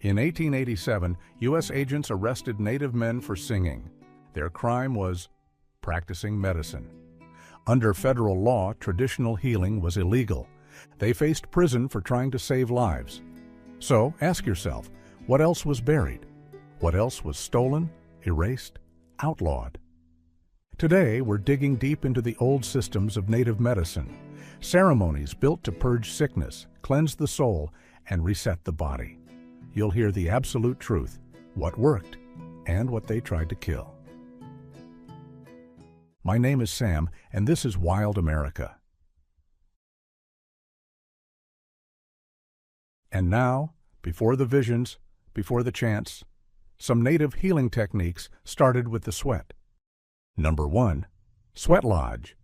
In 1887, U.S. agents arrested Native men for singing. Their crime was practicing medicine. Under federal law, traditional healing was illegal. They faced prison for trying to save lives. So ask yourself, what else was buried? What else was stolen, erased, outlawed? Today, we're digging deep into the old systems of Native medicine, ceremonies built to purge sickness, cleanse the soul, and reset the body. You'll hear the absolute truth, what worked, and what they tried to kill. My name is Sam, and this is Wild America. And now, before the visions, before the chants, some native healing techniques started with the sweat. Number 1. Sweat Lodge.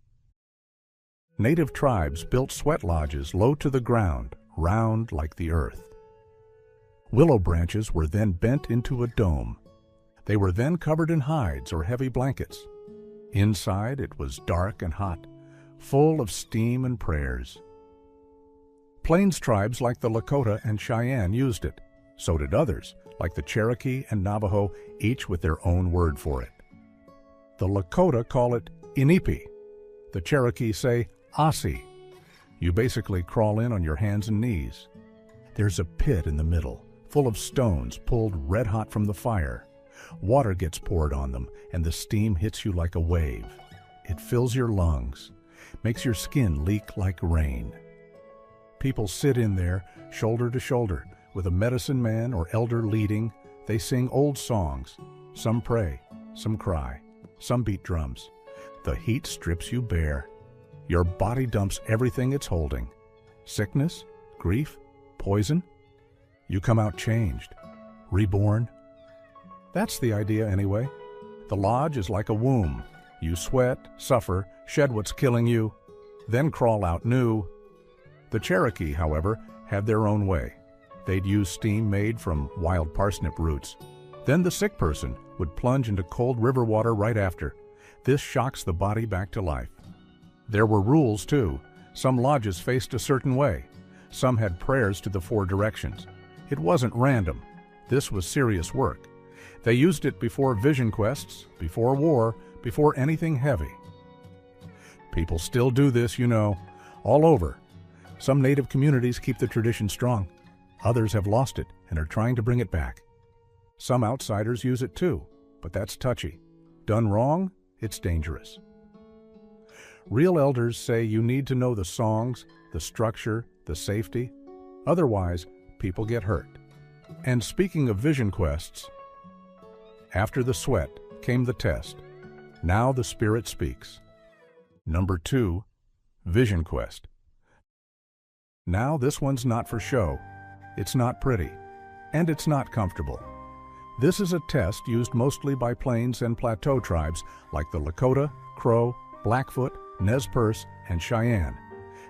Native tribes built sweat lodges low to the ground, round like the earth. Willow branches were then bent into a dome. They were then covered in hides or heavy blankets. Inside it was dark and hot, full of steam and prayers. Plains tribes like the Lakota and Cheyenne used it. So did others, like the Cherokee and Navajo, each with their own word for it. The Lakota call it inipi. The Cherokee say asi. You basically crawl in on your hands and knees. There's a pit in the middle, full of stones pulled red-hot from the fire. Water gets poured on them, and the steam hits you like a wave. It fills your lungs, makes your skin leak like rain. People sit in there, shoulder to shoulder, with a medicine man or elder leading. They sing old songs. Some pray, some cry, some beat drums. The heat strips you bare. Your body dumps everything it's holding. Sickness, grief, poison. You come out changed, reborn. That's the idea anyway. The lodge is like a womb. You sweat, suffer, shed what's killing you, then crawl out new. The Cherokee, however, had their own way. They'd use steam made from wild parsnip roots. Then the sick person would plunge into cold river water right after. This shocks the body back to life. There were rules, too. Some lodges faced a certain way. Some had prayers to the 4 directions. It wasn't random. This was serious work. They used it before vision quests, before war, before anything heavy. People still do this, you know, all over. Some native communities keep the tradition strong. Others have lost it and are trying to bring it back. Some outsiders use it too, but that's touchy. Done wrong, it's dangerous. Real elders say you need to know the songs, the structure, the safety. Otherwise, people get hurt. And speaking of vision quests, after the sweat came the test. Now the Spirit speaks. Number 2, Vision Quest. Now this one's not for show. It's not pretty. And it's not comfortable. This is a test used mostly by Plains and Plateau tribes like the Lakota, Crow, Blackfoot, Nez Perce, and Cheyenne.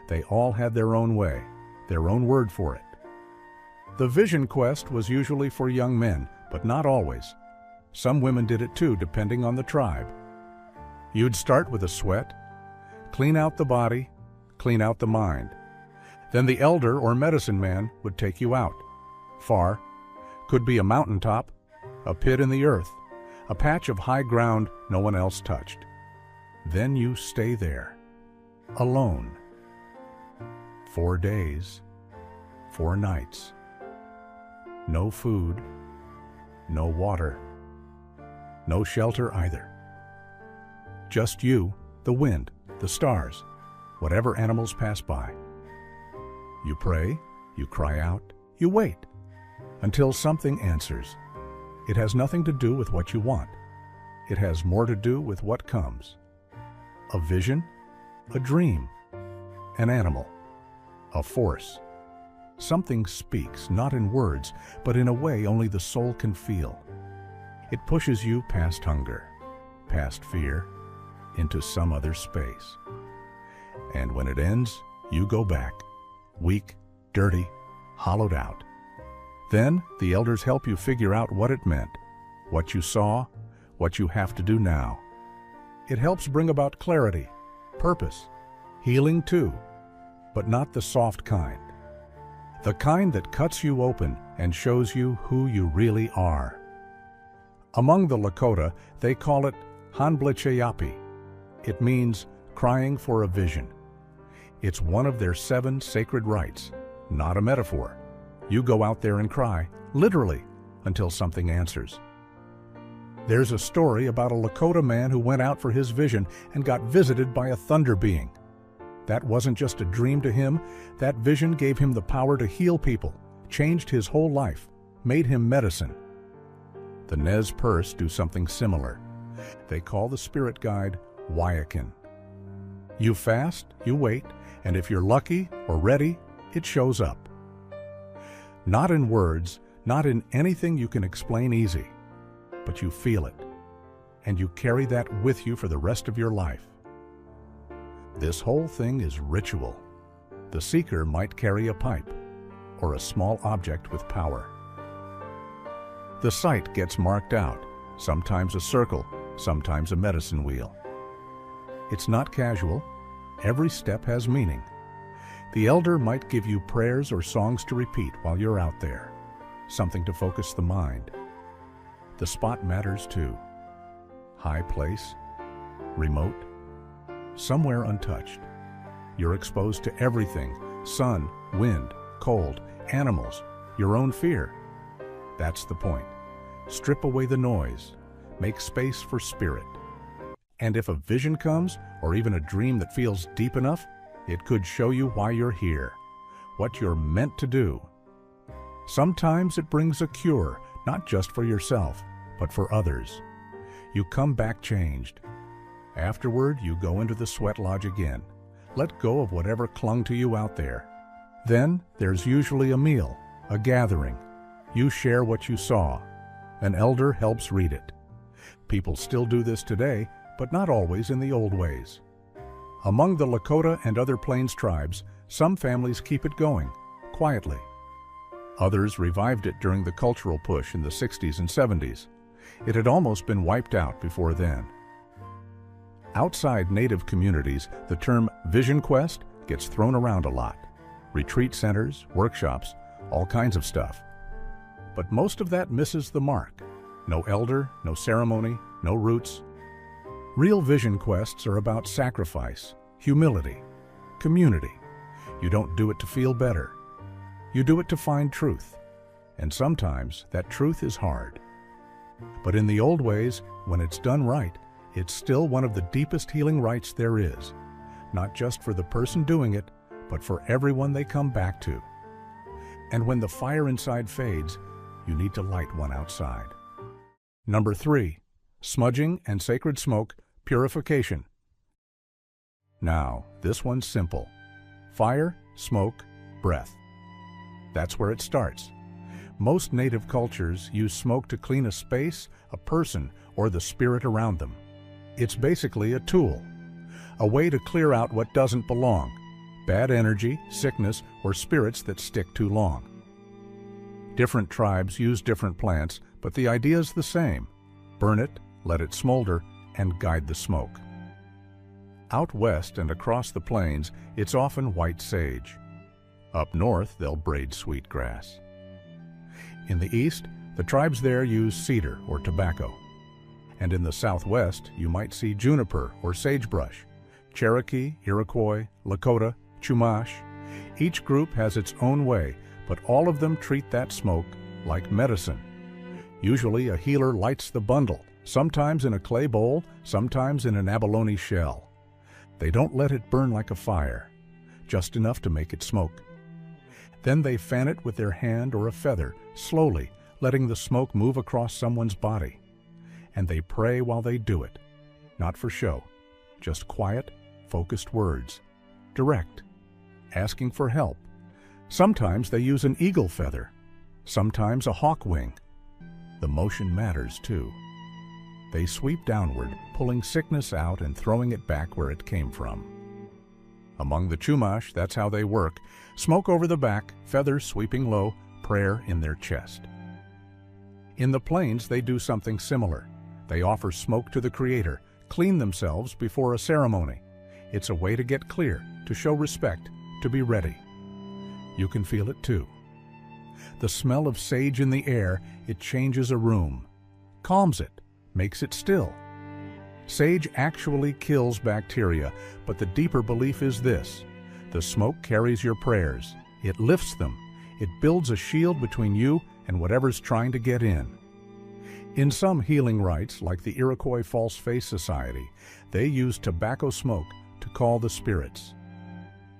They all had their own way, their own word for it. The vision quest was usually for young men, but not always. Some women did it too, depending on the tribe. You'd start with a sweat, clean out the body, clean out the mind. Then the elder or medicine man would take you out. Far. Could be a mountaintop, a pit in the earth, a patch of high ground no one else touched. Then you stay there, alone. 4 days, 4 nights. No food, no water, no shelter either. Just you, the wind, the stars, whatever animals pass by. You pray, you cry out, you wait, until something answers. It has nothing to do with what you want. It has more to do with what comes. A vision, a dream, an animal, a force. Something speaks, not in words, but in a way only the soul can feel. It pushes you past hunger, past fear, into some other space. And when it ends, you go back, weak, dirty, hollowed out. Then the elders help you figure out what it meant, what you saw, what you have to do now. It helps bring about clarity, purpose, healing too, but not the soft kind. the kind that cuts you open and shows you who you really are. Among the Lakota, they call it hanblicheyapi. It means crying for a vision. It's one of their 7 sacred rites, not a metaphor. You go out there and cry, literally, until something answers. There's a story about a Lakota man who went out for his vision and got visited by a thunder being. That wasn't just a dream to him. That vision gave him the power to heal people, changed his whole life, made him medicine. The Nez Perce do something similar. They call the spirit guide Wyakin. You fast, you wait, and if you're lucky or ready, it shows up. Not in words, not in anything you can explain easy, but you feel it, and you carry that with you for the rest of your life. This whole thing is ritual. The seeker might carry a pipe or a small object with power. The site gets marked out, sometimes a circle, sometimes a medicine wheel. It's not casual. Every step has meaning. The elder might give you prayers or songs to repeat while you're out there, something to focus the mind. The spot matters too. High place, remote, somewhere untouched. You're exposed to everything: sun, wind, cold, animals, your own fear. That's the point. Strip away the noise. Make space for spirit. And if a vision comes, or even a dream that feels deep enough, it could show you why you're here, what you're meant to do. Sometimes it brings a cure, not just for yourself, but for others. You come back changed. Afterward, you go into the sweat lodge again. Let go of whatever clung to you out there. Then there's usually a meal, a gathering. You share what you saw. An elder helps read it. People still do this today, but not always in the old ways. Among the Lakota and other Plains tribes, some families keep it going, quietly. Others revived it during the cultural push in the 60s and 70s. It had almost been wiped out before then. Outside Native communities, the term vision quest gets thrown around a lot. Retreat centers, workshops, all kinds of stuff. But most of that misses the mark. No elder, no ceremony, no roots. Real vision quests are about sacrifice, humility, community. You don't do it to feel better. You do it to find truth. And sometimes that truth is hard. But in the old ways, when it's done right, it's still one of the deepest healing rites there is. Not just for the person doing it, but for everyone they come back to. And when the fire inside fades, you need to light one outside. Number 3, smudging and sacred smoke, purification. Now, this one's simple. Fire, smoke, breath. That's where it starts. Most native cultures use smoke to clean a space, a person, or the spirit around them. It's basically a tool, a way to clear out what doesn't belong, bad energy, sickness, or spirits that stick too long. Different tribes use different plants, but the idea is the same. Burn it, let it smolder, and guide the smoke. Out west and across the plains, it's often white sage. Up north, they'll braid sweetgrass. In the east, the tribes there use cedar or tobacco. And in the southwest, you might see juniper or sagebrush. Cherokee, Iroquois, Lakota, Chumash. Each group has its own way, but all of them treat that smoke like medicine. Usually a healer lights the bundle, sometimes in a clay bowl, sometimes in an abalone shell. They don't let it burn like a fire, just enough to make it smoke. Then they fan it with their hand or a feather, slowly, letting the smoke move across someone's body. And they pray while they do it, not for show, just quiet, focused words, direct, asking for help. Sometimes they use an eagle feather, sometimes a hawk wing. The motion matters too. They sweep downward, pulling sickness out and throwing it back where it came from. Among the Chumash, that's how they work. Smoke over the back, feathers sweeping low, prayer in their chest. In the plains, they do something similar. They offer smoke to the Creator, clean themselves before a ceremony. It's a way to get clear, to show respect, to be ready. You can feel it too. The smell of sage in the air, it changes a room, calms it, makes it still. Sage actually kills bacteria, but the deeper belief is this: the smoke carries your prayers, it lifts them, it builds a shield between you and whatever's trying to get in. In some healing rites, like the Iroquois False Face Society, they use tobacco smoke to call the spirits.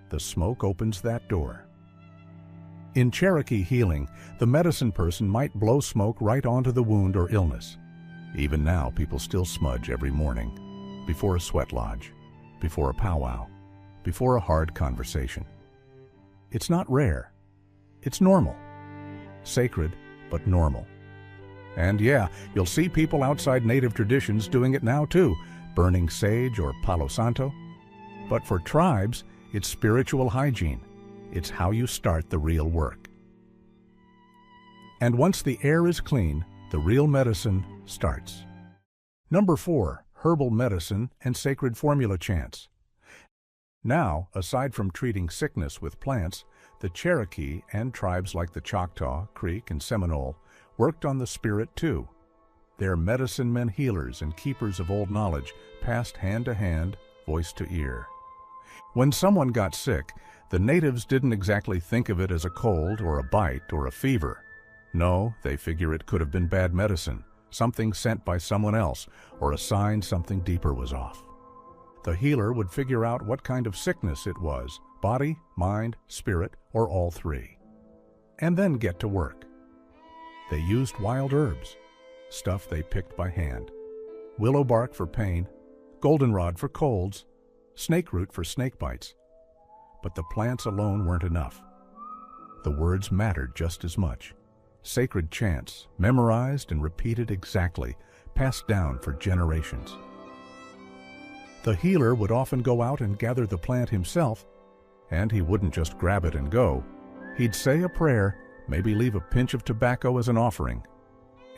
The smoke opens that door. In Cherokee healing, the medicine person might blow smoke right onto the wound or illness. Even now, people still smudge every morning, before a sweat lodge, before a powwow, before a hard conversation. It's not rare. It's normal. Sacred, but normal. And yeah, you'll see people outside native traditions doing it now too, burning sage or palo santo. But for tribes, it's spiritual hygiene. It's how you start the real work. And once the air is clean, the real medicine starts. Number 4, herbal medicine and sacred formula chants. Now, aside from treating sickness with plants, the Cherokee and tribes like the Choctaw, Creek, and Seminole worked on the spirit too. They're medicine men, healers, and keepers of old knowledge, passed hand to hand, voice to ear. When someone got sick, the natives didn't exactly think of it as a cold or a bite or a fever. No, they figure it could have been bad medicine, something sent by someone else, or a sign something deeper was off. The healer would figure out what kind of sickness it was, body, mind, spirit, or all three, and then get to work. They used wild herbs, stuff they picked by hand, willow bark for pain, goldenrod for colds, snake root for snake bites. But the plants alone weren't enough. The words mattered just as much. Sacred chants, memorized and repeated exactly, passed down for generations. The healer would often go out and gather the plant himself, and he wouldn't just grab it and go. He'd say a prayer, maybe leave a pinch of tobacco as an offering.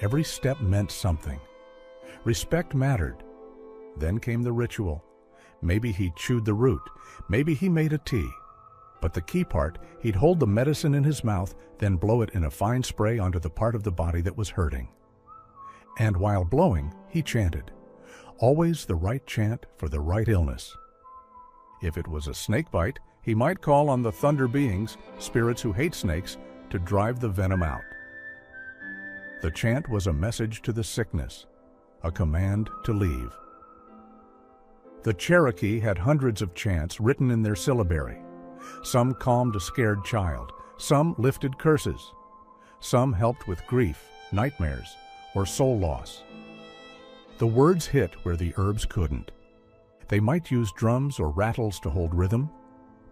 Every step meant something. Respect mattered. Then came the ritual. Maybe he chewed the root, maybe he made a tea. But the key part, he'd hold the medicine in his mouth, then blow it in a fine spray onto the part of the body that was hurting. And while blowing, he chanted. Always the right chant for the right illness. If it was a snake bite, he might call on the thunder beings, spirits who hate snakes, to drive the venom out. The chant was a message to the sickness, a command to leave. The Cherokee had hundreds of chants written in their syllabary. Some calmed a scared child, some lifted curses, some helped with grief, nightmares, or soul loss. The words hit where the herbs couldn't. They might use drums or rattles to hold rhythm,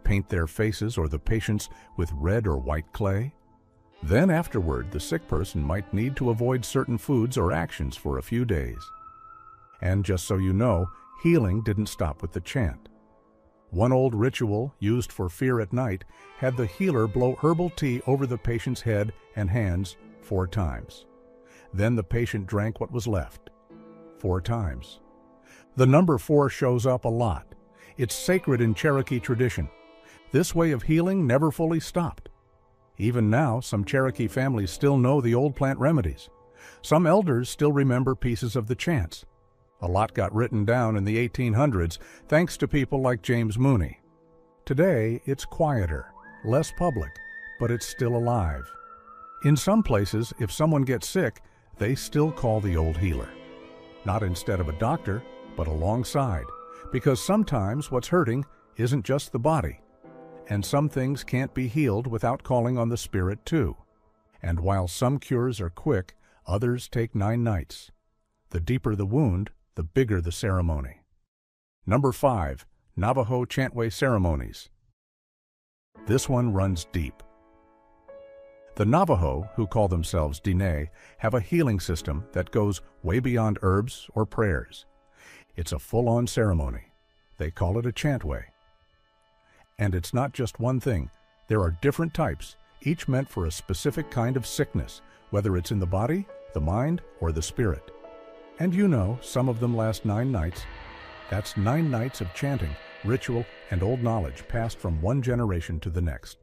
paint their faces or the patient's with red or white clay. Then afterward, the sick person might need to avoid certain foods or actions for a few days. And just so you know, healing didn't stop with the chant. One old ritual, used for fear at night, had the healer blow herbal tea over the patient's head and hands 4 times. Then the patient drank what was left 4 times. The number 4 shows up a lot. It's sacred in Cherokee tradition. This way of healing never fully stopped. Even now, some Cherokee families still know the old plant remedies. Some elders still remember pieces of the chants. A lot got written down in the 1800s thanks to people like James Mooney. Today, it's quieter, less public, but it's still alive. In some places, if someone gets sick, they still call the old healer. Not instead of a doctor, but alongside, because sometimes what's hurting isn't just the body. And some things can't be healed without calling on the spirit too. And while some cures are quick, others take 9 nights. The deeper the wound, the bigger the ceremony. Number 5, Navajo Chantway ceremonies. This one runs deep. The Navajo, who call themselves Diné, have a healing system that goes way beyond herbs or prayers. It's a full-on ceremony. They call it a chantway. And it's not just one thing. There are different types, each meant for a specific kind of sickness, whether it's in the body, the mind, or the spirit. And you know, some of them last 9 nights. That's 9 nights of chanting, ritual, and old knowledge passed from one generation to the next.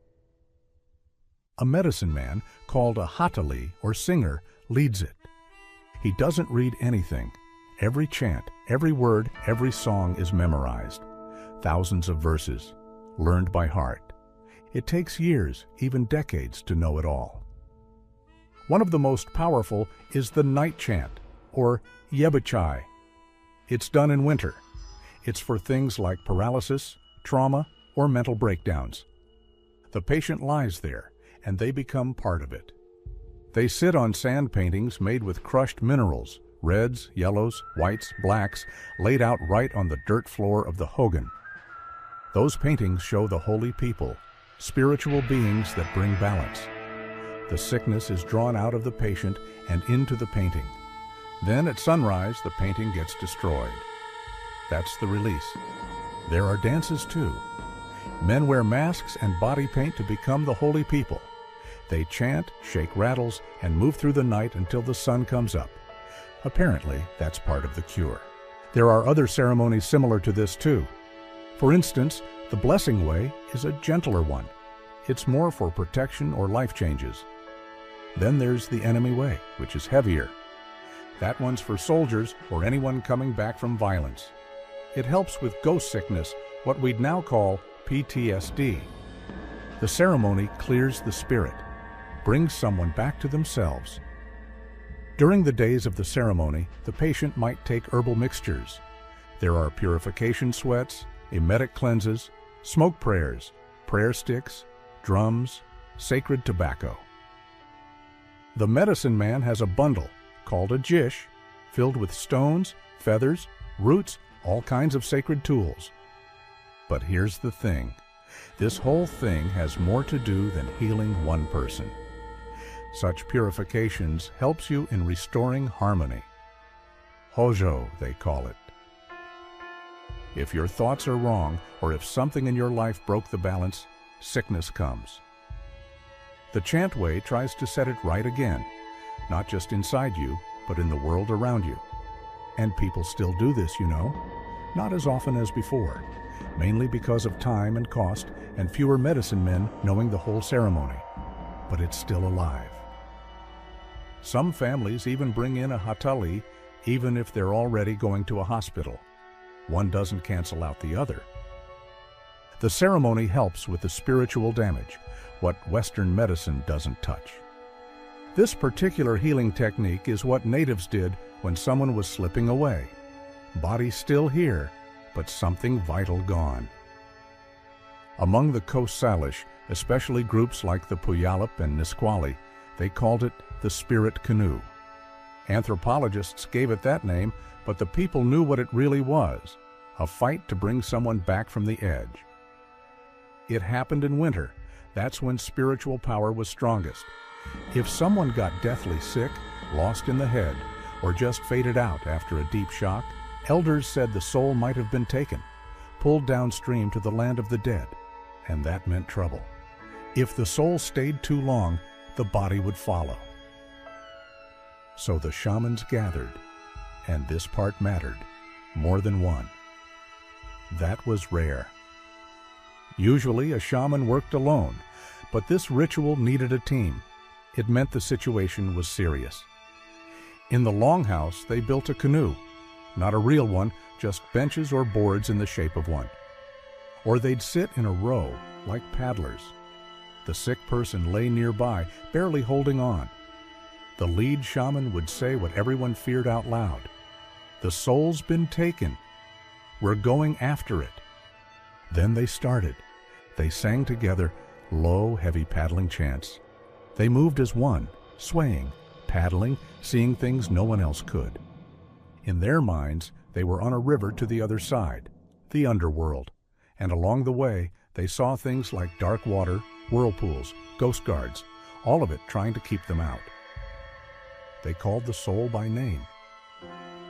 A medicine man, called a hatali or singer, leads it. He doesn't read anything. Every chant, every word, every song is memorized. Thousands of verses, learned by heart. It takes years, even decades, to know it all. One of the most powerful is the night chant, or yebachai. It's done in winter. It's for things like paralysis, trauma, or mental breakdowns. The patient lies there, and they become part of it. They sit on sand paintings made with crushed minerals, reds, yellows, whites, blacks, laid out right on the dirt floor of the hogan. Those paintings show the holy people, spiritual beings that bring balance. The sickness is drawn out of the patient and into the painting. Then at sunrise, the painting gets destroyed. That's the release. There are dances too. Men wear masks and body paint to become the holy people. They chant, shake rattles, and move through the night until the sun comes up. Apparently, that's part of the cure. There are other ceremonies similar to this too. For instance, the blessing way is a gentler one. It's more for protection or life changes. Then there's the enemy way, which is heavier. That one's for soldiers or anyone coming back from violence. It helps with ghost sickness, what we'd now call PTSD. The ceremony clears the spirit, brings someone back to themselves. During the days of the ceremony, the patient might take herbal mixtures. There are purification sweats, emetic cleanses, smoke prayers, prayer sticks, drums, sacred tobacco. The medicine man has a bundle called a jish, filled with stones, feathers, roots, all kinds of sacred tools. But here's the thing. This whole thing has more to do than healing one person. Such purifications helps you in restoring harmony. Hojo, they call it. If your thoughts are wrong, or if something in your life broke the balance, sickness comes. The chant way tries to set it right again, not just inside you, but in the world around you. And people still do this, you know, not as often as before, mainly because of time and cost and fewer medicine men knowing the whole ceremony. But it's still alive. Some families even bring in a hatali, even if they're already going to a hospital. One doesn't cancel out the other. The ceremony helps with the spiritual damage, what Western medicine doesn't touch. This particular healing technique is what natives did when someone was slipping away. Body still here, but something vital gone. Among the Coast Salish, especially groups like the Puyallup and Nisqually, they called it the spirit canoe. Anthropologists gave it that name, but the people knew what it really was, a fight to bring someone back from the edge. It happened in winter. That's when spiritual power was strongest. If someone got deathly sick, lost in the head, or just faded out after a deep shock, elders said the soul might have been taken, pulled downstream to the land of the dead, and that meant trouble. If the soul stayed too long, the body would follow. So the shamans gathered, and this part mattered, more than one. That was rare. Usually a shaman worked alone, but this ritual needed a team. It meant the situation was serious. In the longhouse, they built a canoe. Not a real one, just benches or boards in the shape of one. Or they'd sit in a row, like paddlers. The sick person lay nearby, barely holding on. The lead shaman would say what everyone feared out loud. "The soul's been taken. We're going after it." Then they started. They sang together, low, heavy paddling chants. They moved as one, swaying, paddling, seeing things no one else could. In their minds, they were on a river to the other side, the underworld, and along the way, they saw things like dark water, whirlpools, ghost guards, all of it trying to keep them out. They called the soul by name.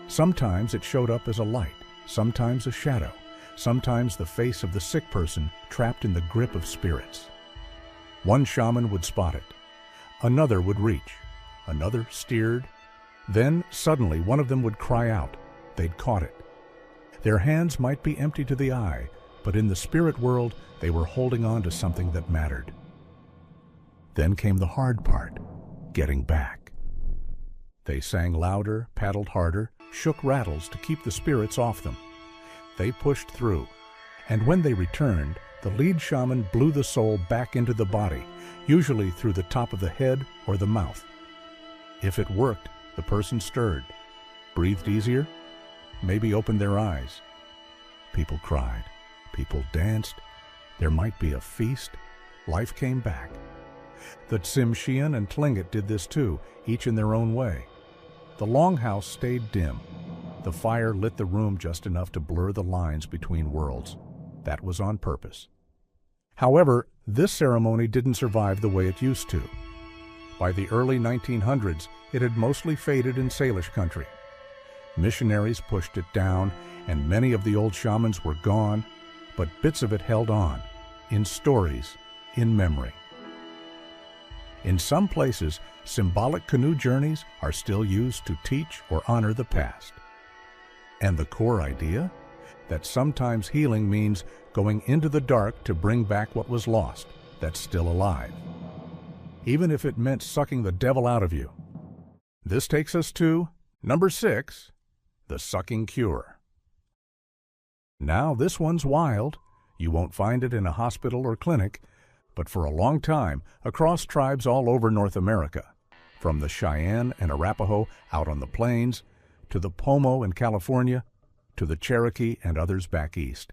Sometimes it showed up as a light, sometimes a shadow, sometimes the face of the sick person trapped in the grip of spirits. One shaman would spot it. Another would reach. Another steered. Then, suddenly, one of them would cry out. They'd caught it. Their hands might be empty to the eye, but in the spirit world, they were holding on to something that mattered. Then came the hard part, getting back. They sang louder, paddled harder, shook rattles to keep the spirits off them. They pushed through, and when they returned, the lead shaman blew the soul back into the body, usually through the top of the head or the mouth. If it worked, the person stirred, breathed easier, maybe opened their eyes. People cried, people danced, there might be a feast, life came back. The Tsimshian and Tlingit did this too, each in their own way. The longhouse stayed dim. The fire lit the room just enough to blur the lines between worlds. That was on purpose. However, this ceremony didn't survive the way it used to. By the early 1900s, it had mostly faded in Salish country. Missionaries pushed it down, and many of the old shamans were gone, but bits of it held on, in stories, in memory. In some places, symbolic canoe journeys are still used to teach or honor the past. And the core idea? That sometimes healing means going into the dark to bring back what was lost, that's still alive. Even if it meant sucking the devil out of you. This takes us to number 6, the sucking cure. Now this one's wild. You won't find it in a hospital or clinic, but for a long time, across tribes all over North America, from the Cheyenne and Arapaho out on the plains, to the Pomo in California, to the Cherokee and others back east,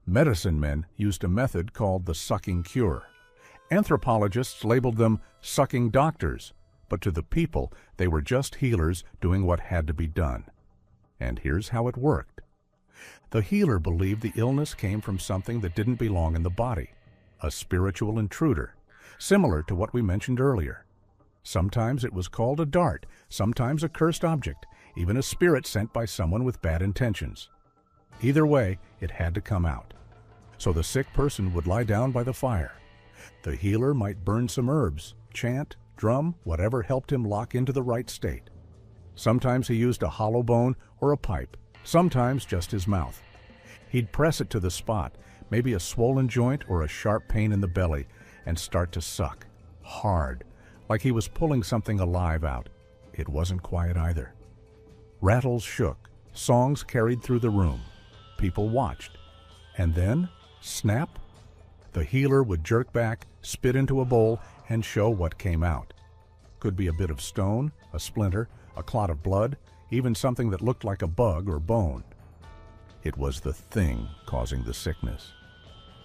medicine men used a method called the sucking cure. Anthropologists labeled them sucking doctors, but to the people, they were just healers doing what had to be done. And here's how it worked. The healer believed the illness came from something that didn't belong in the body, a spiritual intruder, similar to what we mentioned earlier. Sometimes it was called a dart, sometimes a cursed object, even a spirit sent by someone with bad intentions. Either way, it had to come out. So the sick person would lie down by the fire. The healer might burn some herbs, chant, drum, whatever helped him lock into the right state. Sometimes he used a hollow bone or a pipe, sometimes just his mouth. He'd press it to the spot, maybe a swollen joint or a sharp pain in the belly, and start to suck, hard, like he was pulling something alive out. It wasn't quiet either. Rattles shook, songs carried through the room. People watched. And then, snap, the healer would jerk back, spit into a bowl, and show what came out. Could be a bit of stone, a splinter, a clot of blood, even something that looked like a bug or bone. It was the thing causing the sickness.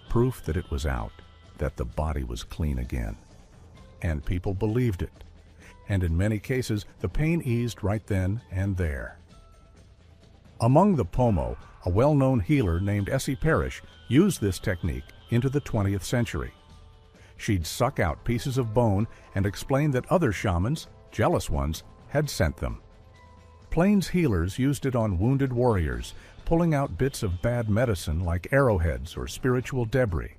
Proof that it was out, that the body was clean again. And people believed it. And in many cases, the pain eased right then and there. Among the Pomo, a well-known healer named Essie Parrish used this technique into the 20th century. She'd suck out pieces of bone and explain that other shamans, jealous ones, had sent them. Plains healers used it on wounded warriors, pulling out bits of bad medicine like arrowheads or spiritual debris.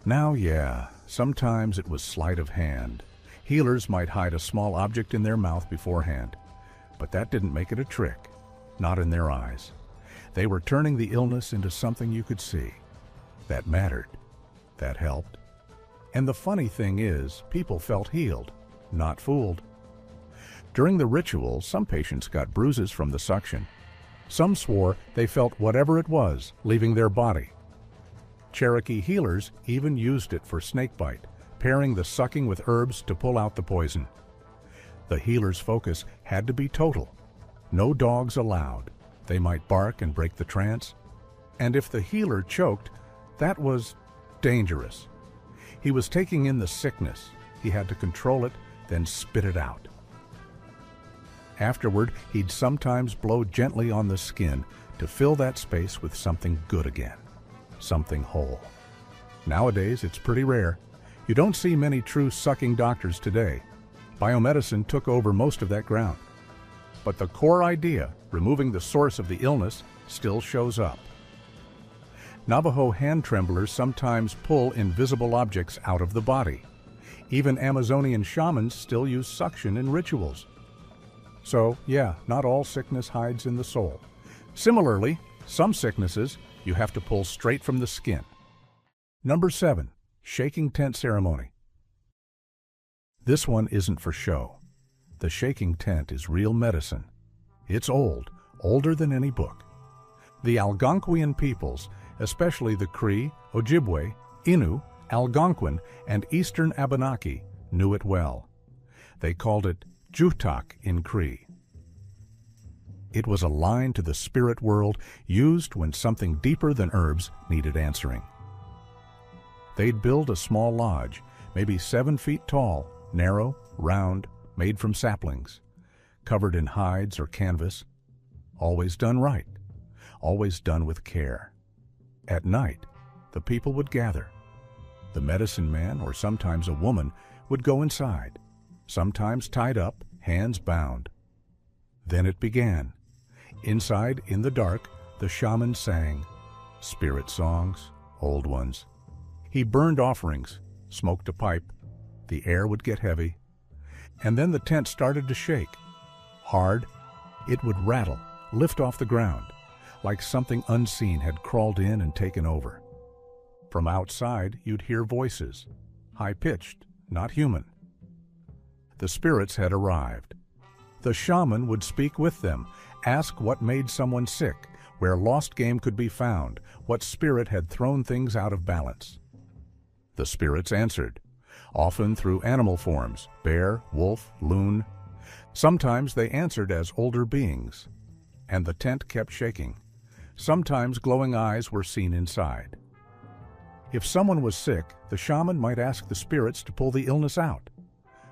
Now, yeah, sometimes it was sleight of hand. Healers might hide a small object in their mouth beforehand, but that didn't make it a trick, not in their eyes. They were turning the illness into something you could see. That mattered. That helped. And the funny thing is, people felt healed, not fooled. During the ritual, some patients got bruises from the suction. Some swore they felt whatever it was leaving their body. Cherokee healers even used it for snakebite, pairing the sucking with herbs to pull out the poison. The healer's focus had to be total. No dogs allowed. They might bark and break the trance. And if the healer choked, that was dangerous. He was taking in the sickness. He had to control it, then spit it out. Afterward, he'd sometimes blow gently on the skin to fill that space with something good again, something whole. Nowadays, it's pretty rare. You don't see many true sucking doctors today. Biomedicine took over most of that ground. But the core idea, removing the source of the illness, still shows up. Navajo hand tremblers sometimes pull invisible objects out of the body. Even Amazonian shamans still use suction in rituals. So, yeah, not all sickness hides in the soul. Similarly, some sicknesses you have to pull straight from the skin. Number 7, shaking tent ceremony. This one isn't for show. The shaking tent is real medicine. It's old, older than any book. The Algonquian peoples, especially the Cree, Ojibwe, Innu, Algonquin, and Eastern Abenaki, knew it well. They called it Jutak in Cree. It was a line to the spirit world used when something deeper than herbs needed answering. They'd build a small lodge, maybe 7 feet tall, narrow, round, made from saplings, covered in hides or canvas, always done right, always done with care. At night, the people would gather. The medicine man, or sometimes a woman, would go inside, sometimes tied up, hands bound. Then it began. Inside, in the dark, the shaman sang, spirit songs, old ones. He burned offerings, smoked a pipe. The air would get heavy. And then the tent started to shake. Hard, it would rattle, lift off the ground, like something unseen had crawled in and taken over. From outside, you'd hear voices, high-pitched, not human. The spirits had arrived. The shaman would speak with them, ask what made someone sick, where lost game could be found, what spirit had thrown things out of balance. The spirits answered, often through animal forms, bear, wolf, loon. Sometimes they answered as older beings, and the tent kept shaking. Sometimes glowing eyes were seen inside. If someone was sick, the shaman might ask the spirits to pull the illness out.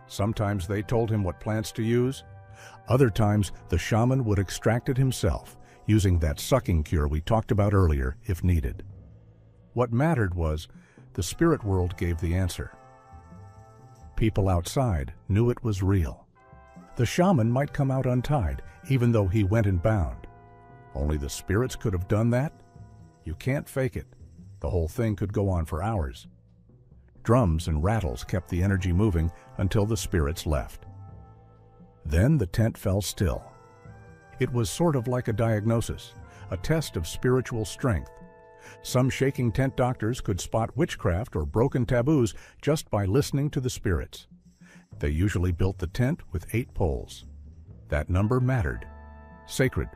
Sometimes they told him what plants to use. Other times, the shaman would extract it himself, using that sucking cure we talked about earlier if needed. What mattered was the spirit world gave the answer. People outside knew it was real. The shaman might come out untied, even though he went and bound. Only the spirits could have done that. You can't fake it. The whole thing could go on for hours. Drums and rattles kept the energy moving until the spirits left. Then the tent fell still. It was sort of like a diagnosis, a test of spiritual strength. Some shaking tent doctors could spot witchcraft or broken taboos just by listening to the spirits. They usually built the tent with 8 poles. That number mattered, sacred.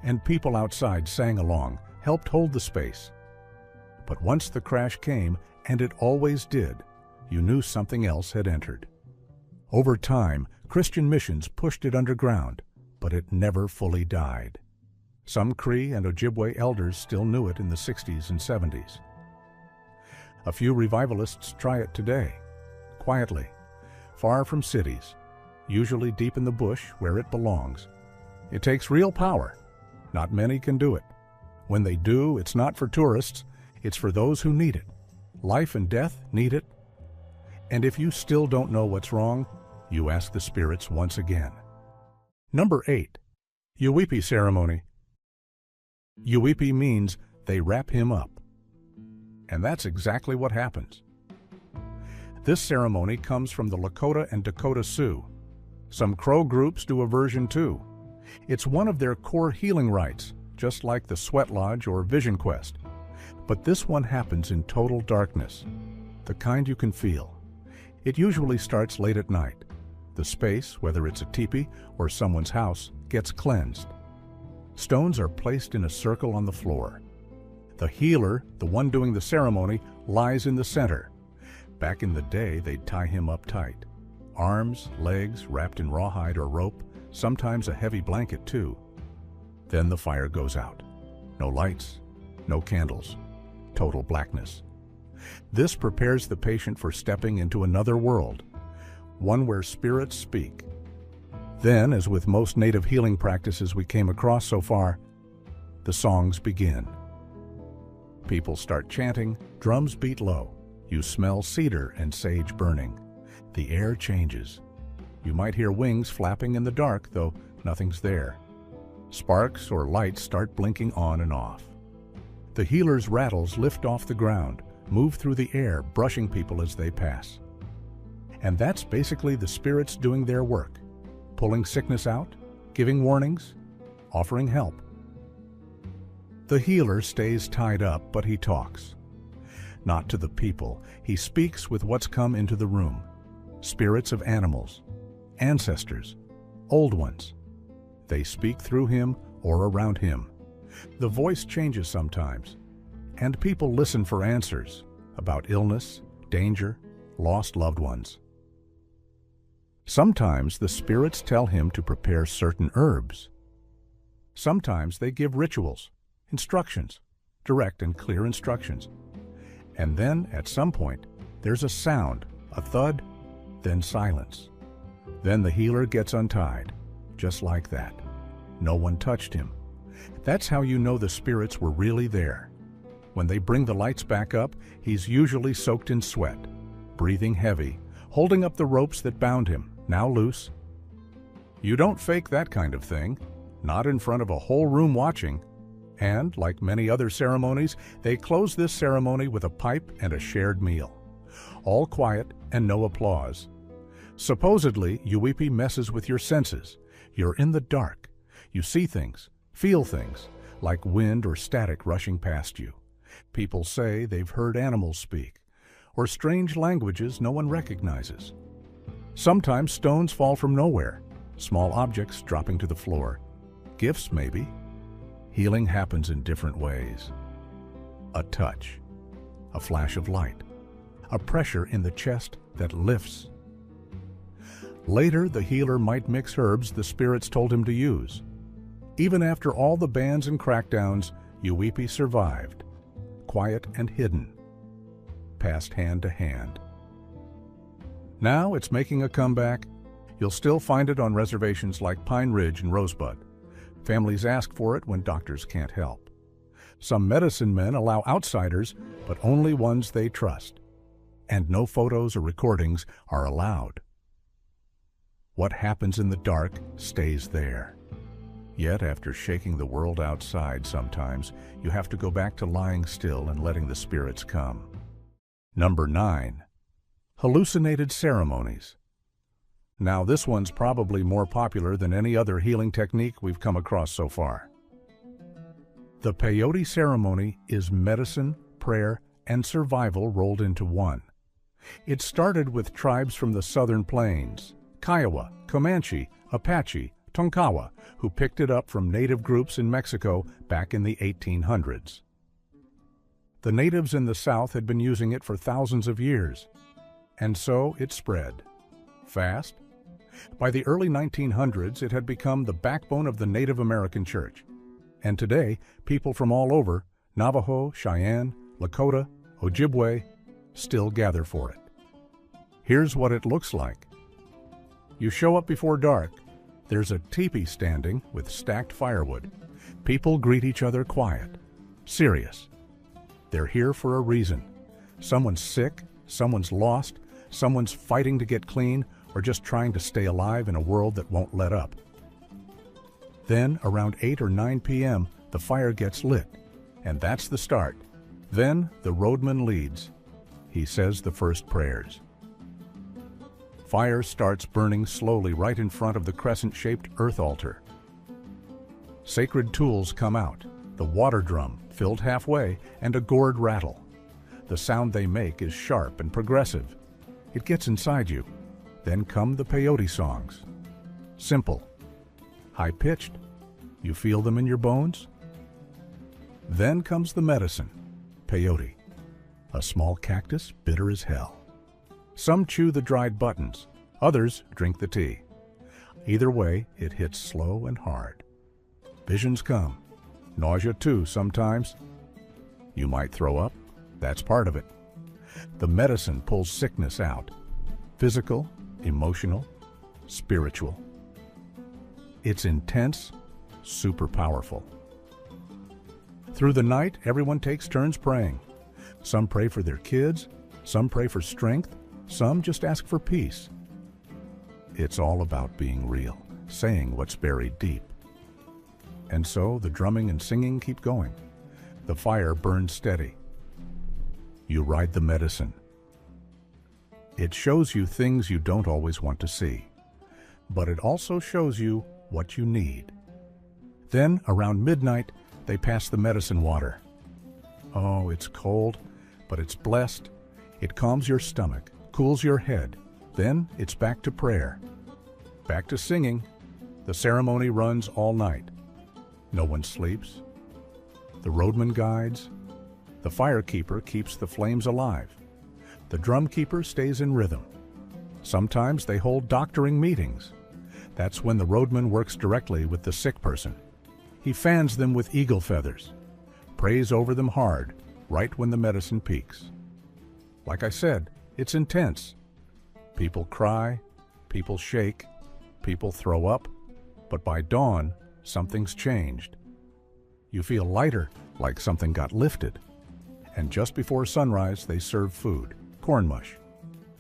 And people outside sang along, helped hold the space. But once the crash came, and it always did, you knew something else had entered. Over time, Christian missions pushed it underground, but it never fully died. Some Cree and Ojibwe elders still knew it in the 60s and 70s. A few revivalists try it today, quietly, far from cities, usually deep in the bush where it belongs. It takes real power. Not many can do it. When they do, it's not for tourists, it's for those who need it. Life and death need it. And if you still don't know what's wrong, you ask the spirits once again. Number 8. Yuwipi ceremony. Yuwipi means they wrap him up. And that's exactly what happens. This ceremony comes from the Lakota and Dakota Sioux. Some Crow groups do a version too. It's one of their core healing rites, just like the Sweat Lodge or Vision Quest. But this one happens in total darkness, the kind you can feel. It usually starts late at night. The space, whether it's a teepee or someone's house, gets cleansed. Stones are placed in a circle on the floor. The healer, the one doing the ceremony, lies in the center. Back in the day, they'd tie him up tight. Arms, legs wrapped in rawhide or rope, sometimes a heavy blanket too. Then the fire goes out. No lights, no candles, total blackness. This prepares the patient for stepping into another world, one where spirits speak. Then, as with most native healing practices we came across so far, the songs begin. People start chanting, drums beat low. You smell cedar and sage burning. The air changes. You might hear wings flapping in the dark, though nothing's there. Sparks or lights start blinking on and off. The healer's rattles lift off the ground, move through the air, brushing people as they pass. And that's basically the spirits doing their work, pulling sickness out, giving warnings, offering help. The healer stays tied up, but he talks. Not to the people, he speaks with what's come into the room. spirits of animals, ancestors, old ones. They speak through him or around him. The voice changes sometimes, and people listen for answers about illness, danger, lost loved ones. Sometimes the spirits tell him to prepare certain herbs. Sometimes they give rituals, instructions, direct and clear instructions. And then, at some point, there's a sound, a thud, then silence. Then the healer gets untied, just like that. No one touched him. That's how you know the spirits were really there. When they bring the lights back up, he's usually soaked in sweat, breathing heavy, holding up the ropes that bound him, now loose. You don't fake that kind of thing, not in front of a whole room watching. And, like many other ceremonies, they close this ceremony with a pipe and a shared meal. All quiet and no applause. Supposedly, Yuwipi messes with your senses. You're in the dark. You see things, feel things, like wind or static rushing past you. People say they've heard animals speak, or strange languages no one recognizes. Sometimes stones fall from nowhere, small objects dropping to the floor. Gifts, maybe. Healing happens in different ways. A touch, a flash of light, a pressure in the chest that lifts. Later, the healer might mix herbs the spirits told him to use. Even after all the bans and crackdowns, Yuwipi survived, quiet and hidden, passed hand to hand. Now it's making a comeback. You'll still find it on reservations like Pine Ridge and Rosebud. Families ask for it when doctors can't help. Some medicine men allow outsiders, but only ones they trust. And no photos or recordings are allowed. What happens in the dark stays there. Yet, after shaking the world outside sometimes, you have to go back to lying still and letting the spirits come. Number 9. Hallucinated ceremonies. Now, this one's probably more popular than any other healing technique we've come across so far. The peyote ceremony is medicine, prayer, and survival rolled into one. It started with tribes from the southern plains, Kiowa, Comanche, Apache, Tonkawa, who picked it up from native groups in Mexico back in the 1800s. The natives in the South had been using it for thousands of years, and so it spread. Fast. By the early 1900s, it had become the backbone of the Native American Church. And today, people from all over, Navajo, Cheyenne, Lakota, Ojibwe, still gather for it. Here's what it looks like. You show up before dark. There's a teepee standing with stacked firewood. People greet each other quiet, serious. They're here for a reason. Someone's sick, someone's lost, someone's fighting to get clean, or just trying to stay alive in a world that won't let up. Then, around 8 or 9 p.m., the fire gets lit, and that's the start. Then, the roadman leads. He says the first prayers. Fire starts burning slowly right in front of the crescent-shaped earth altar. Sacred tools come out, the water drum filled halfway, and a gourd rattle. The sound they make is sharp and progressive. It gets inside you. Then come the peyote songs. Simple, high-pitched. You feel them in your bones. Then comes the medicine, peyote, a small cactus bitter as hell. Some chew the dried buttons, others drink the tea. Either way, it hits slow and hard. Visions come, nausea too sometimes. You might throw up, that's part of it. The medicine pulls sickness out, physical, emotional, spiritual. It's intense, super powerful. Through the night, everyone takes turns praying. Some pray for their kids, some pray for strength, some just ask for peace. It's all about being real, saying what's buried deep. And so the drumming and singing keep going. The fire burns steady. You ride the medicine. It shows you things you don't always want to see, but it also shows you what you need. Then, around midnight, they pass the medicine water. Oh, it's cold, but it's blessed. It calms your stomach, cools your head, Then it's back to prayer, back to singing. The ceremony runs all night. No one sleeps. The roadman guides. The firekeeper keeps the flames alive. The drumkeeper stays in rhythm. Sometimes they hold doctoring meetings. That's when the roadman works directly with the sick person. He fans them with eagle feathers, prays over them hard, right when the medicine peaks. Like I said, it's intense. People cry, people shake, people throw up, but by dawn, something's changed. You feel lighter, like something got lifted. And just before sunrise, they serve food, corn mush,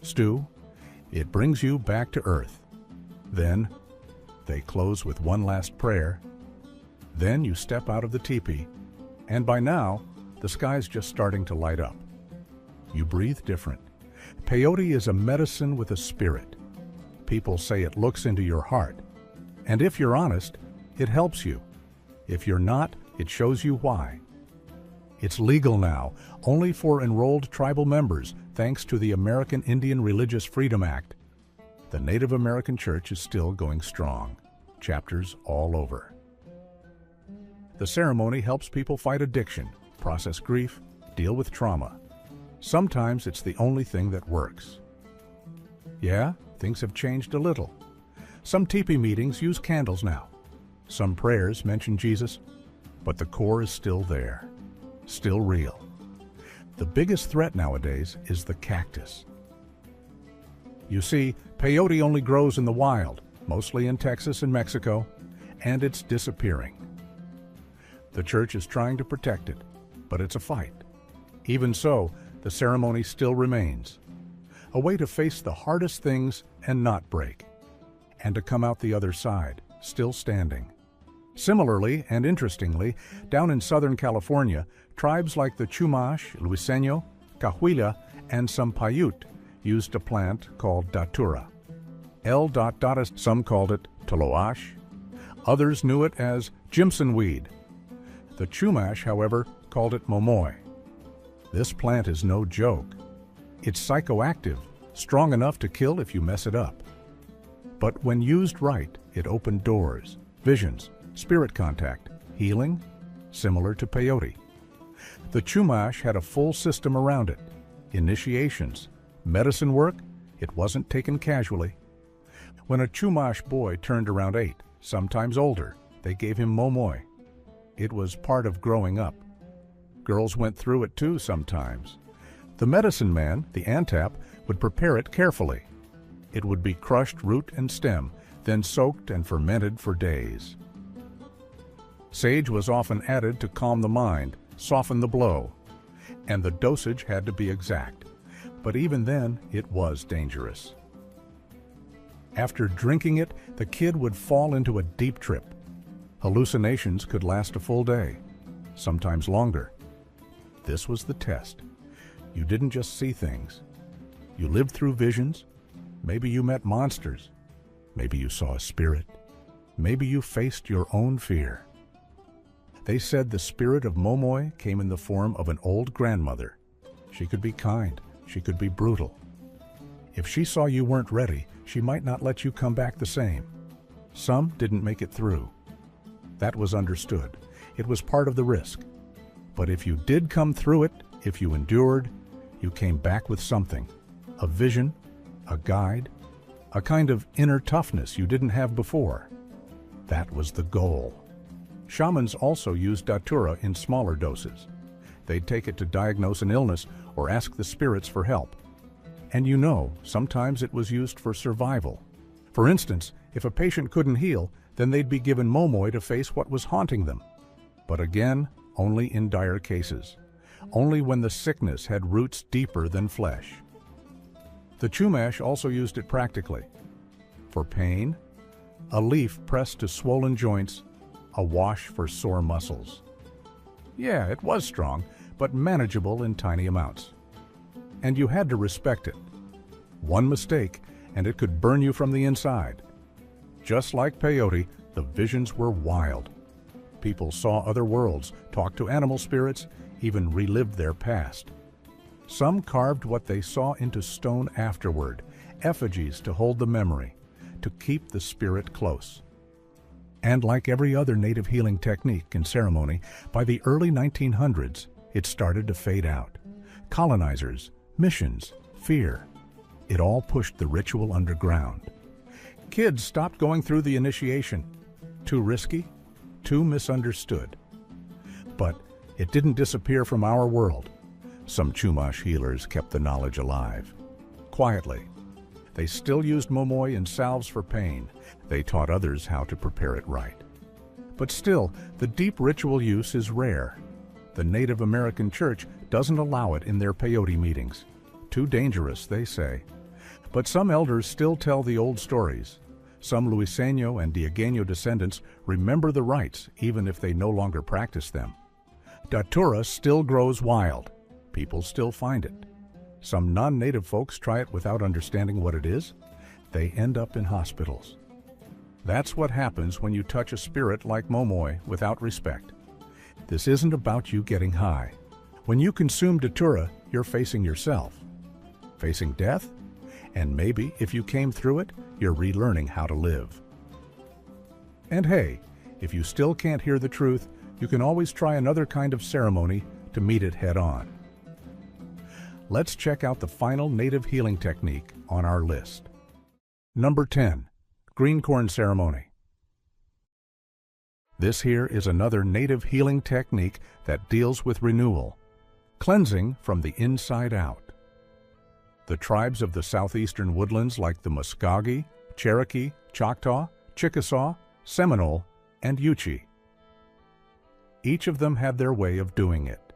stew. It brings you back to earth. Then, they close with one last prayer. Then you step out of the teepee, and by now, the sky's just starting to light up. You breathe different. Peyote is a medicine with a spirit. People say it looks into your heart. And if you're honest, it helps you. If you're not, it shows you why. It's legal now, only for enrolled tribal members, thanks to the American Indian Religious Freedom Act. The Native American Church is still going strong. Chapters all over. The ceremony helps people fight addiction, process grief, deal with trauma. Sometimes it's the only thing that works. Yeah, things have changed a little. Some teepee meetings use candles now. Some prayers mention Jesus, but the core is still there, still real. The biggest threat nowadays is the cactus. You see, peyote only grows in the wild, mostly in Texas and Mexico, and it's disappearing. The church is trying to protect it, but it's a fight. Even so, the ceremony still remains. A way to face the hardest things and not break. And to come out the other side, still standing. Similarly, and interestingly, down in Southern California, tribes like the Chumash, Luiseño, Cahuilla, and some Paiute used a plant called datura. Some called it toloash. Others knew it as Jimson weed. The Chumash, however, called it momoy. This plant is no joke. It's psychoactive, strong enough to kill if you mess it up. But when used right, it opened doors, visions, spirit contact, healing, similar to peyote. The Chumash had a full system around it. Initiations, medicine work, it wasn't taken casually. When a Chumash boy turned around 8, sometimes older, they gave him momoy. It was part of growing up. Girls went through it too sometimes. The medicine man, the Antap, would prepare it carefully. It would be crushed root and stem, then soaked and fermented for days. Sage was often added to calm the mind, soften the blow, and the dosage had to be exact. But even then, it was dangerous. After drinking it, the kid would fall into a deep trip. Hallucinations could last a full day, sometimes longer. This was the test. You didn't just see things. You lived through visions. Maybe you met monsters. Maybe you saw a spirit. Maybe you faced your own fear. They said the spirit of momoy came in the form of an old grandmother. She could be kind. She could be brutal. If she saw you weren't ready, she might not let you come back the same. Some didn't make it through. That was understood. It was part of the risk. But if you did come through it, if you endured, you came back with something. A vision, a guide, a kind of inner toughness you didn't have before. That was the goal. Shamans also used datura in smaller doses. They'd take it to diagnose an illness or ask the spirits for help. And you know, sometimes it was used for survival. For instance, if a patient couldn't heal, then they'd be given momoy to face what was haunting them. But again, only in dire cases. Only when the sickness had roots deeper than flesh. The Chumash also used it practically. For pain, a leaf pressed to swollen joints, a wash for sore muscles. Yeah, it was strong, but manageable in tiny amounts. And you had to respect it. One mistake, and it could burn you from the inside. Just like peyote, the visions were wild. People saw other worlds, talked to animal spirits, even relived their past. Some carved what they saw into stone afterward, effigies to hold the memory, to keep the spirit close. And like every other native healing technique and ceremony, by the early 1900s, it started to fade out. Colonizers, missions, fear, it all pushed the ritual underground. Kids stopped going through the initiation. Too risky, too misunderstood. But it didn't disappear from our world. Some Chumash healers kept the knowledge alive. Quietly. They still used momoi and salves for pain. They taught others how to prepare it right. But still, the deep ritual use is rare. The Native American Church doesn't allow it in their peyote meetings. Too dangerous, they say. But some elders still tell the old stories. Some Luiseno and Diegueño descendants remember the rites even if they no longer practice them. Datura still grows wild. People still find it. Some non-native folks try it without understanding what it is. They end up in hospitals. That's what happens when you touch a spirit like momoi without respect. This isn't about you getting high. When you consume datura, you're facing yourself. Facing death? And maybe, if you came through it, you're relearning how to live. And hey, if you still can't hear the truth, you can always try another kind of ceremony to meet it head-on. Let's check out the final native healing technique on our list. Number 10. Green Corn Ceremony. This here is another native healing technique that deals with renewal, cleansing from the inside out. The tribes of the southeastern woodlands like the Muskogee, Cherokee, Choctaw, Chickasaw, Seminole, and Yuchi. Each of them had their way of doing it.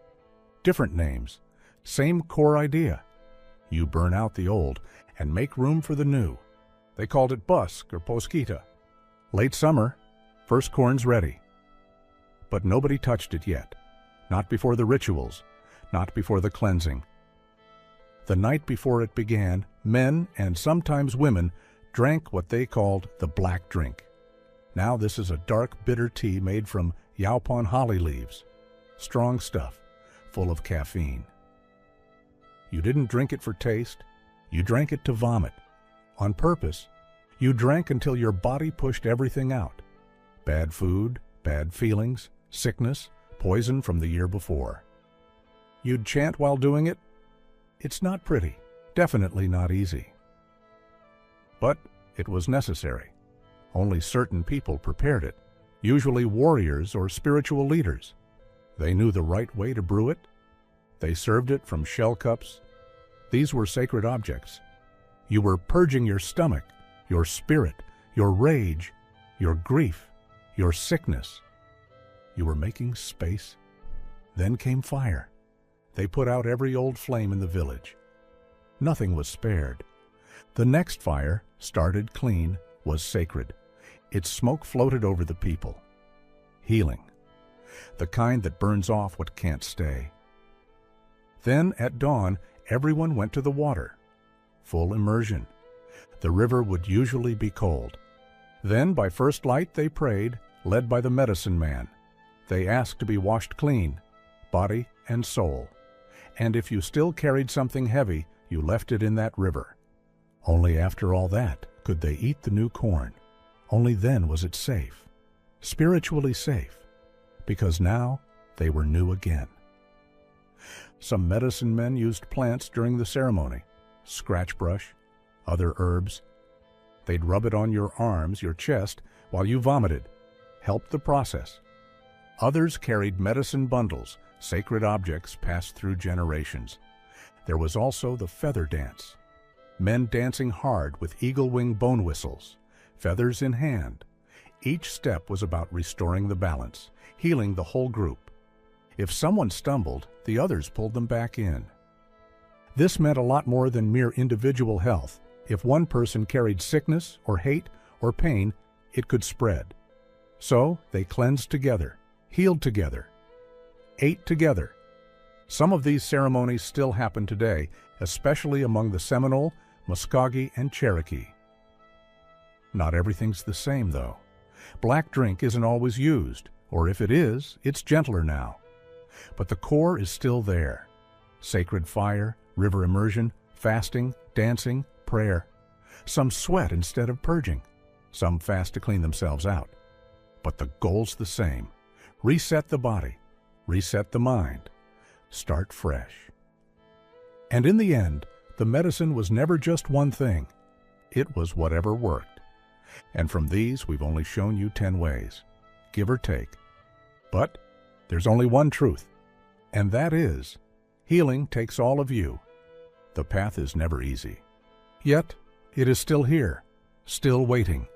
Different names, same core idea. You burn out the old and make room for the new. They called it busk or posquita. Late summer, first corn's ready. But nobody touched it yet. Not before the rituals, not before the cleansing. The night before it began, men and sometimes women drank what they called the black drink. Now this is a dark, bitter tea made from yaupon holly leaves. Strong stuff, full of caffeine. You didn't drink it for taste. You drank it to vomit. On purpose, you drank until your body pushed everything out. Bad food, bad feelings, sickness, poison from the year before. You'd chant while doing it. It's not pretty, definitely not easy. But it was necessary. Only certain people prepared it, usually warriors or spiritual leaders. They knew the right way to brew it. They served it from shell cups. These were sacred objects. You were purging your stomach, your spirit, your rage, your grief, your sickness. You were making space. Then came fire. They put out every old flame in the village. Nothing was spared. The next fire, started clean, was sacred. Its smoke floated over the people. Healing. The kind that burns off what can't stay. Then, at dawn, everyone went to the water. Full immersion. The river would usually be cold. Then, by first light, they prayed, led by the medicine man. They asked to be washed clean, body and soul. And if you still carried something heavy, you left it in that river. Only after all that could they eat the new corn. Only then was it safe, spiritually safe, because now they were new again. Some medicine men used plants during the ceremony, scratch brush, other herbs. They'd rub it on your arms, your chest, while you vomited, helped the process. Others carried medicine bundles, sacred objects passed through generations. There was also the feather dance, men dancing hard with eagle wing bone whistles, feathers in hand. Each step was about restoring the balance, healing the whole group. If someone stumbled, the others pulled them back in. This meant a lot more than mere individual health. If one person carried sickness or hate or pain, it could spread. So they cleansed together, healed together, ate together. Some of these ceremonies still happen today, especially among the Seminole, Muskogee, and Cherokee. Not everything's the same, though. Black drink isn't always used, or if it is, it's gentler now. But the core is still there. Sacred fire, river immersion, fasting, dancing, prayer. Some sweat instead of purging. Some fast to clean themselves out. But the goal's the same. Reset the body. Reset the mind. Start fresh. And in the end, the medicine was never just one thing. It was whatever worked. And from these, we've only shown you 10 ways, give or take. But there's only one truth, and that is, healing takes all of you. The path is never easy. Yet, it is still here, still waiting.